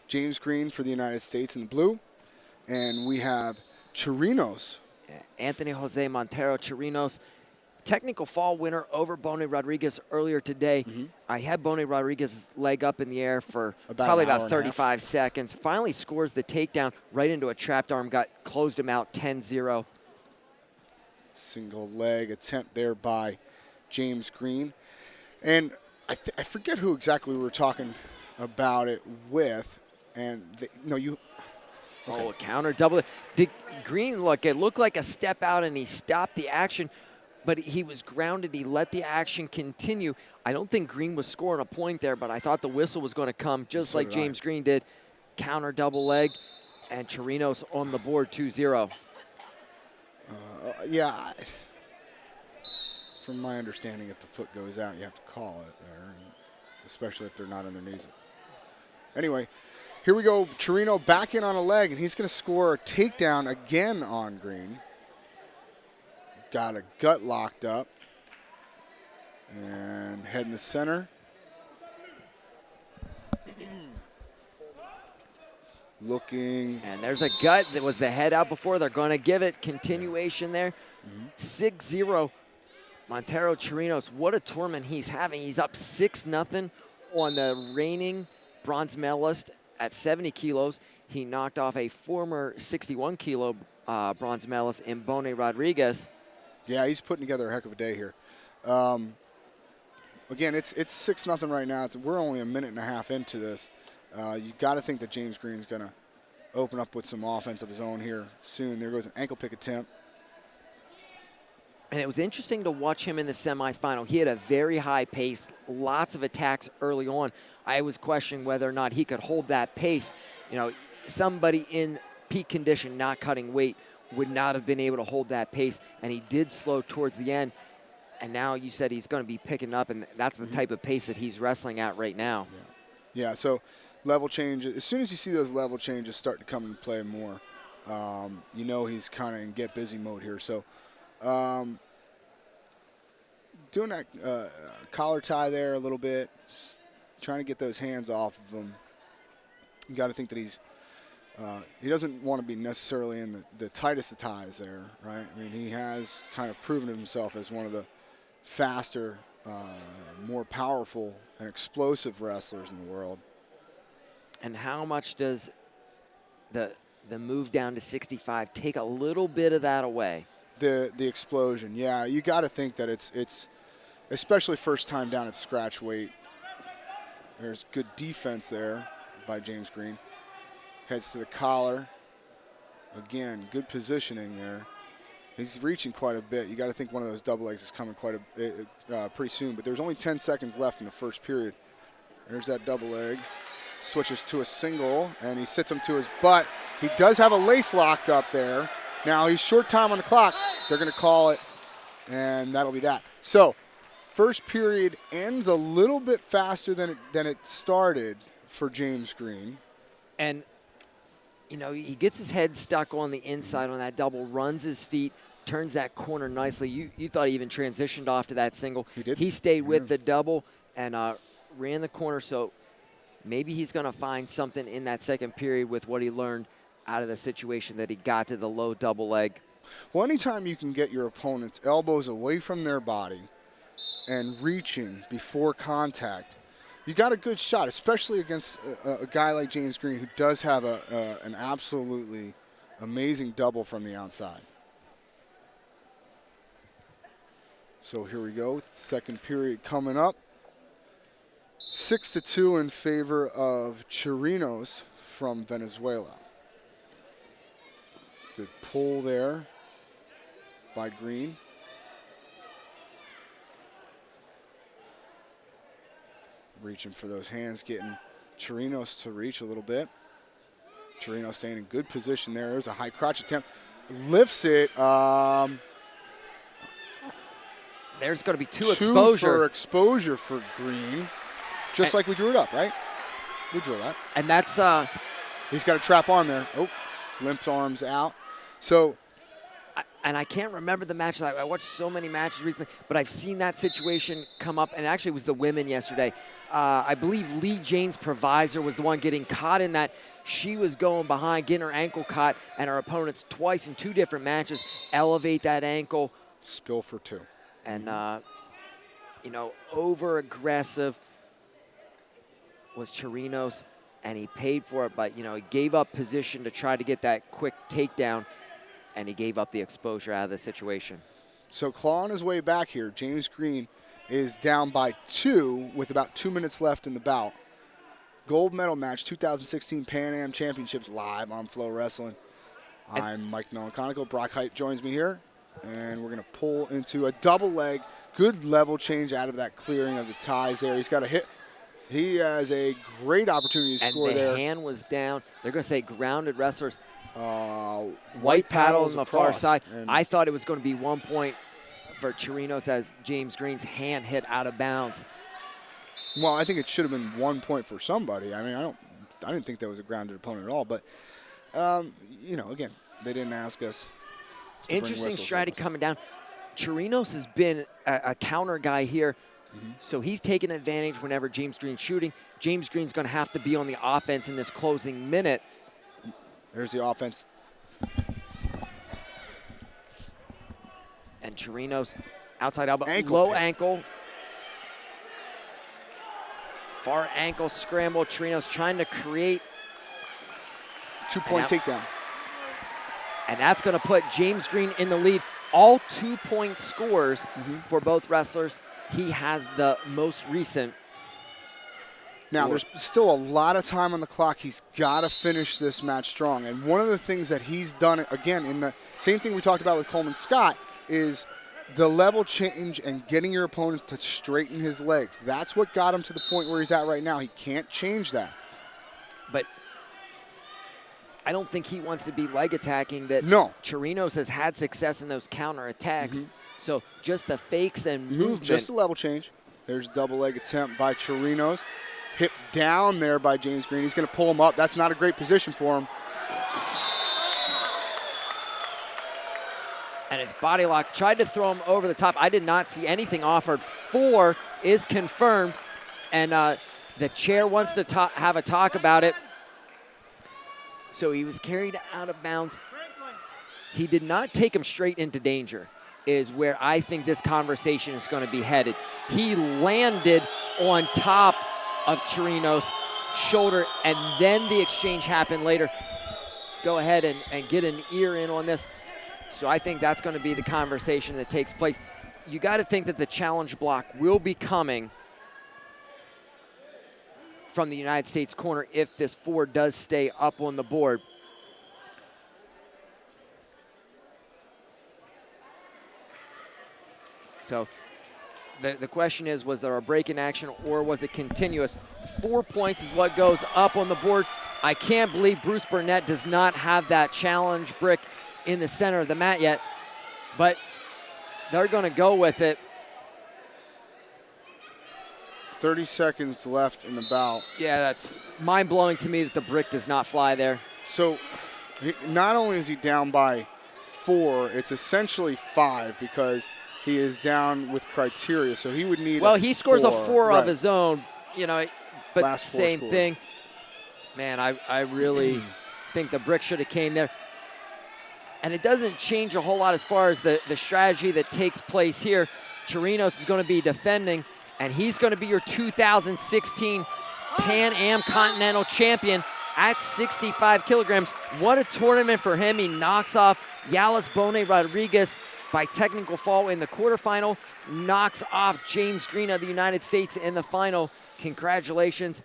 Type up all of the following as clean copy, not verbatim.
James Green for the United States in the blue. And we have Chirinos. Anthony Jose Montero Chirinos, technical fall winner over Bonnie Rodriguez earlier today. I had Bonnie Rodriguez's leg up in the air for probably about 35 seconds. Finally scores the takedown right into a trapped arm, closed him out 10-0. Single leg attempt there by James Green. And I forget who exactly we were talking about it with. And okay. Oh, counter double. Did Green look? It looked like a step out, and he stopped the action, but he was grounded. He let the action continue. I don't think Green was scoring a point there, but I thought the whistle was going to come just like James Green did. Counter double leg, and Chirinos on the board 2-0. Yeah. From my understanding, if the foot goes out, you have to call it there, especially if they're not on their knees. Anyway, here we go. Chirino back in on a leg, and he's going to score a takedown again on Green. Got a gut locked up. And head in the center. Looking. And there's a gut. That was the head out before. They're going to give it continuation there. 6-0. Montero Chirinos, what a tournament he's having. He's up 6-0 on the reigning bronze medalist at 70 kilos. He knocked off a former 61-kilo bronze medalist in Bonnie Rodriguez. Yeah, he's putting together a heck of a day here. Again, it's 6-0 right now. We're only a minute and a half into this. You got to think that James Green's going to open up with some offense of his own here soon. There goes an ankle pick attempt. And it was interesting to watch him in the semifinal. He had a very high pace, lots of attacks early on. I was questioning whether or not he could hold that pace. You know, somebody in peak condition, not cutting weight, would not have been able to hold that pace, and he did slow towards the end. And now you said he's going to be picking up, and that's the type of pace that he's wrestling at right now. Yeah, so level change, as soon as you see those level changes start to come into play more, you know he's kind of in get busy mode here. So doing that collar tie there a little bit, trying to get those hands off of him. You got to think that he doesn't want to be necessarily in the tightest of ties there, right? I mean, he has kind of proven himself as one of the faster, more powerful and explosive wrestlers in the world. And how much does the move down to 65 take a little bit of that away? The explosion, yeah. You got to think that it's especially first time down at scratch weight. There's good defense there by James Green. Heads to the collar. Again, good positioning there. He's reaching quite a bit. You got to think one of those double legs is coming quite a bit, pretty soon. But there's only 10 seconds left in the first period. There's that double leg. Switches to a single, and he sits him to his butt. He does have a lace locked up there. Now he's short time on the clock. They're going to call it, and that'll be that. So first period ends a little bit faster than it started for James Green. And you know, he gets his head stuck on the inside on that double, runs his feet, turns that corner nicely. You thought he even transitioned off to that single. He did. He stayed with the double and ran the corner. So maybe he's going to find something in that second period with what he learned out of the situation that he got to the low double leg. Well, anytime you can get your opponent's elbows away from their body and reaching before contact, you got a good shot, especially against a guy like James Green, who does have an absolutely amazing double from the outside. So here we go, second period coming up. 6-2 in favor of Chirinos from Venezuela. Good pull there by Green. Reaching for those hands, getting Chirinos to reach a little bit. Chirinos staying in good position there. There's a high crotch attempt. Lifts it. There's going to be two exposure for Green. Just like we drew it up, right? We drew that. And that's... He's got a trap arm there. Oh, limp arms out. So... and I can't remember the matches. I watched so many matches recently, but I've seen that situation come up, and actually it was the women yesterday. I believe Lee Jane's provisor was the one getting caught in that. She was going behind, getting her ankle caught, and her opponents twice in 2 different matches elevate that ankle. Spill for 2. And, you know, over-aggressive was Chirinos, and he paid for it, but, you know, he gave up position to try to get that quick takedown, and he gave up the exposure out of the situation. So clawing his way back here, James Green is down by 2 with about 2 minutes left in the bout. Gold medal match, 2016 Pan Am Championships live on Flow Wrestling. I'm Mike Melanconico. Brock Height joins me here, and we're going to pull into a double leg. Good level change out of that clearing of the ties there. He's got a hit. He has a great opportunity to score there. And the hand was down. They're going to say grounded wrestlers. White paddles on the far across, side. I thought it was going to be 1 point for Chirinos as James Green's hand hit out of bounds. Well, I think it should have been 1 point for somebody. I mean, I didn't think that was a grounded opponent at all. But, you know, again, they didn't ask us. Interesting strategy coming down. Chirinos has been a counter guy here. So he's taking advantage whenever James Green's shooting. James Green's going to have to be on the offense in this closing minute. There's the offense. And Chirinos, outside elbow, Ankle low pick. ankle. Far ankle scramble. Chirinos trying to create. 2-point takedown. And that's going to put James Green in the lead. All 2-point scores for both wrestlers. He has the most recent. Now, there's still a lot of time on the clock. He's got to finish this match strong. And one of the things that he's done, again, in the same thing we talked about with Coleman Scott, is the level change and getting your opponent to straighten his legs. That's what got him to the point where he's at right now. He can't change that. But I don't think he wants to be leg attacking. That No. Chirinos has had success in those counter attacks. So just the fakes and movement. Just a level change. There's a double leg attempt by Chirinos. Hip down there by James Green. He's going to pull him up. That's not a great position for him. And it's body lock. Tried to throw him over the top. I did not see anything offered. 4 is confirmed. And the chair wants to have a talk about it. So he was carried out of bounds. He did not take him straight into danger, is where I think this conversation is going to be headed. He landed on top of Chirinos' shoulder, and then the exchange happened later. Go ahead and get an ear in on this. So I think that's going to be the conversation that takes place. You got to think that the challenge block will be coming from the United States corner if this 4 does stay up on the board. So the question is, was there a break in action or was it continuous? 4 points is what goes up on the board. I can't believe Bruce Burnett does not have that challenge brick in the center of the mat yet, but they're going to go with it. 30 seconds left in the bout. Yeah, that's mind-blowing to me that the brick does not fly there. So not only is he down by 4, it's essentially 5 because he is down with criteria. So he would need he scores a 4 right. of his own, you know, but Last 4 same scored. thing. Man, I really think the brick should have came there. And it doesn't change a whole lot as far as the strategy that takes place here. Chirinos is going to be defending, and he's going to be your 2016 Pan Am Continental Champion at 65 kilograms. What a tournament for him. He knocks off Yalis Bone Rodriguez by technical fall in the quarterfinal, knocks off James Green of the United States in the final. Congratulations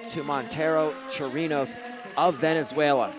to Montero Chirinos of Venezuela.